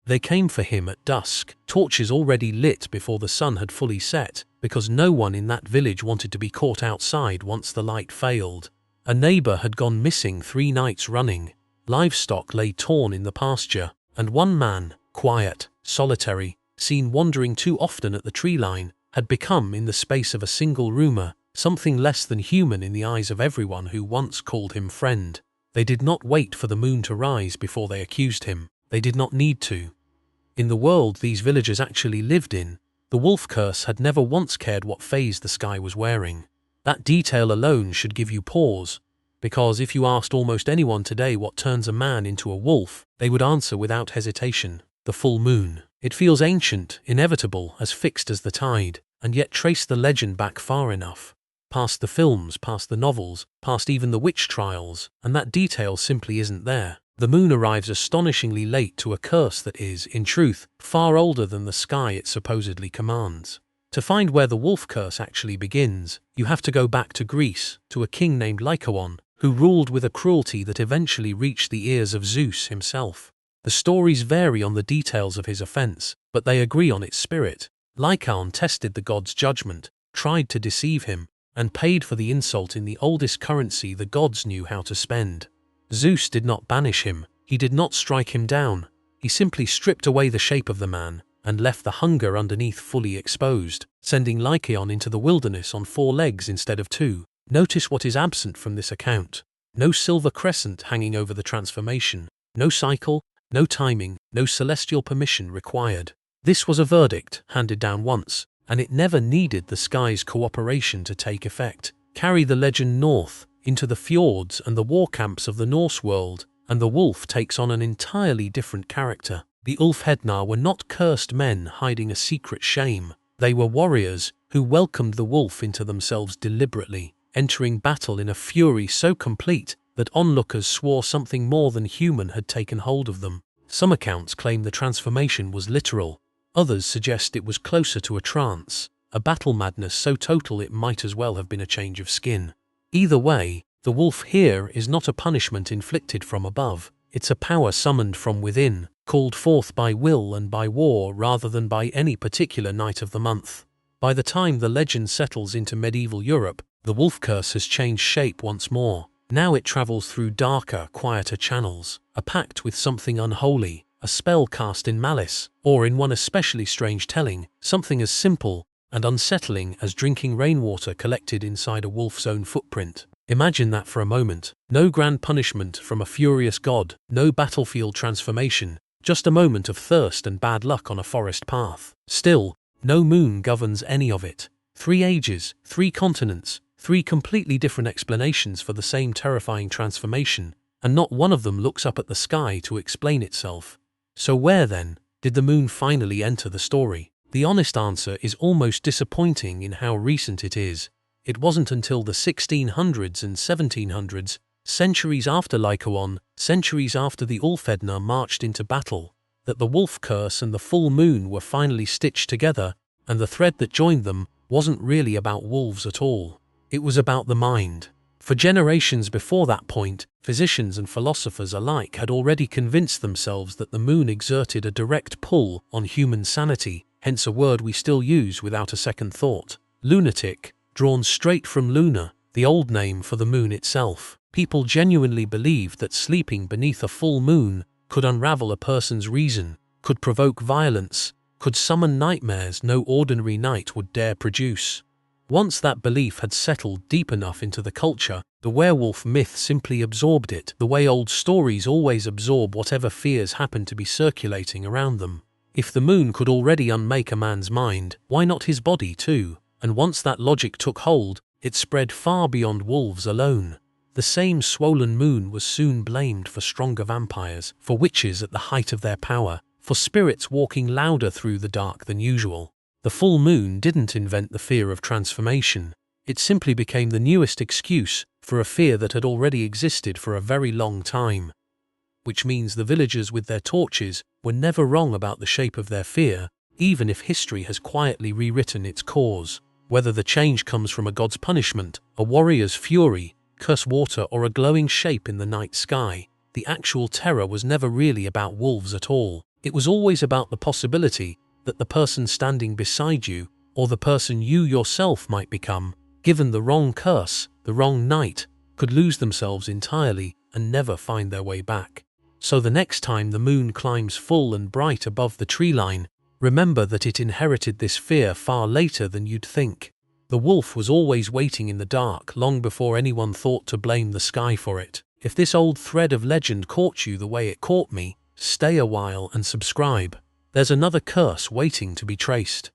They came for him at dusk, torches already lit before the sun had fully set, because no one in that village wanted to be caught outside once the light failed. A neighbor had gone missing 3 nights running. Livestock lay torn in the pasture, and one man, quiet, solitary, seen wandering too often at the tree line, had become, in the space of a single rumor, something less than human in the eyes of everyone who once called him friend. They did not wait for the moon to rise before they accused him. They did not need to. In the world these villagers actually lived in, the wolf curse had never once cared what phase the sky was wearing. That detail alone should give you pause, because if you asked almost anyone today what turns a man into a wolf, they would answer without hesitation: the full moon. It feels ancient, inevitable, as fixed as the tide, and yet trace the legend back far enough, past the films, past the novels, past even the witch trials, and that detail simply isn't there. The moon arrives astonishingly late to a curse that is, in truth, far older than the sky it supposedly commands. To find where the wolf curse actually begins, you have to go back to Greece, to a king named Lycaon, who ruled with a cruelty that eventually reached the ears of Zeus himself. The stories vary on the details of his offense, but they agree on its spirit. Lycaon tested the god's judgment, tried to deceive him, and paid for the insult in the oldest currency the gods knew how to spend. Zeus did not banish him, he did not strike him down, he simply stripped away the shape of the man, and left the hunger underneath fully exposed, sending Lycaon into the wilderness on 4 legs instead of 2. Notice what is absent from this account. No silver crescent hanging over the transformation, no cycle, no timing, no celestial permission required. This was a verdict, handed down once, and it never needed the sky's cooperation to take effect. Carry the legend north, into the fjords and the war camps of the Norse world, and the wolf takes on an entirely different character. The Ulfhednar were not cursed men hiding a secret shame. They were warriors who welcomed the wolf into themselves deliberately, entering battle in a fury so complete that onlookers swore something more than human had taken hold of them. Some accounts claim the transformation was literal. Others suggest it was closer to a trance, a battle madness so total it might as well have been a change of skin. Either way, the wolf here is not a punishment inflicted from above. It's a power summoned from within, called forth by will and by war rather than by any particular night of the month. By the time the legend settles into medieval Europe, the wolf curse has changed shape once more. Now it travels through darker, quieter channels, a pact with something unholy, a spell cast in malice, or in one especially strange telling, something as simple and unsettling as drinking rainwater collected inside a wolf's own footprint. Imagine that for a moment. No grand punishment from a furious god, no battlefield transformation, just a moment of thirst and bad luck on a forest path. Still, no moon governs any of it. 3 ages, 3 continents, 3 completely different explanations for the same terrifying transformation, and not one of them looks up at the sky to explain itself. So where, then, did the moon finally enter the story? The honest answer is almost disappointing in how recent it is. It wasn't until the 1600s and 1700s, centuries after Lycaon, centuries after the Ulfhednar marched into battle, that the wolf curse and the full moon were finally stitched together, and the thread that joined them wasn't really about wolves at all. It was about the mind. For generations before that point, physicians and philosophers alike had already convinced themselves that the moon exerted a direct pull on human sanity, hence a word we still use without a second thought. Lunatic, drawn straight from luna, the old name for the moon itself. People genuinely believed that sleeping beneath a full moon could unravel a person's reason, could provoke violence, could summon nightmares no ordinary night would dare produce. Once that belief had settled deep enough into the culture, the werewolf myth simply absorbed it, the way old stories always absorb whatever fears happen to be circulating around them. If the moon could already unmake a man's mind, why not his body too? And once that logic took hold, it spread far beyond wolves alone. The same swollen moon was soon blamed for stronger vampires, for witches at the height of their power, for spirits walking louder through the dark than usual. The full moon didn't invent the fear of transformation. It simply became the newest excuse for a fear that had already existed for a very long time. Which means the villagers with their torches were never wrong about the shape of their fear, even if history has quietly rewritten its cause. Whether the change comes from a god's punishment, a warrior's fury, curse water, or a glowing shape in the night sky, the actual terror was never really about wolves at all. It was always about the possibility that the person standing beside you, or the person you yourself might become, given the wrong curse, the wrong night, could lose themselves entirely and never find their way back. So the next time the moon climbs full and bright above the tree line, remember that it inherited this fear far later than you'd think. The wolf was always waiting in the dark long before anyone thought to blame the sky for it. If this old thread of legend caught you the way it caught me, stay a while and subscribe. There's another curse waiting to be traced.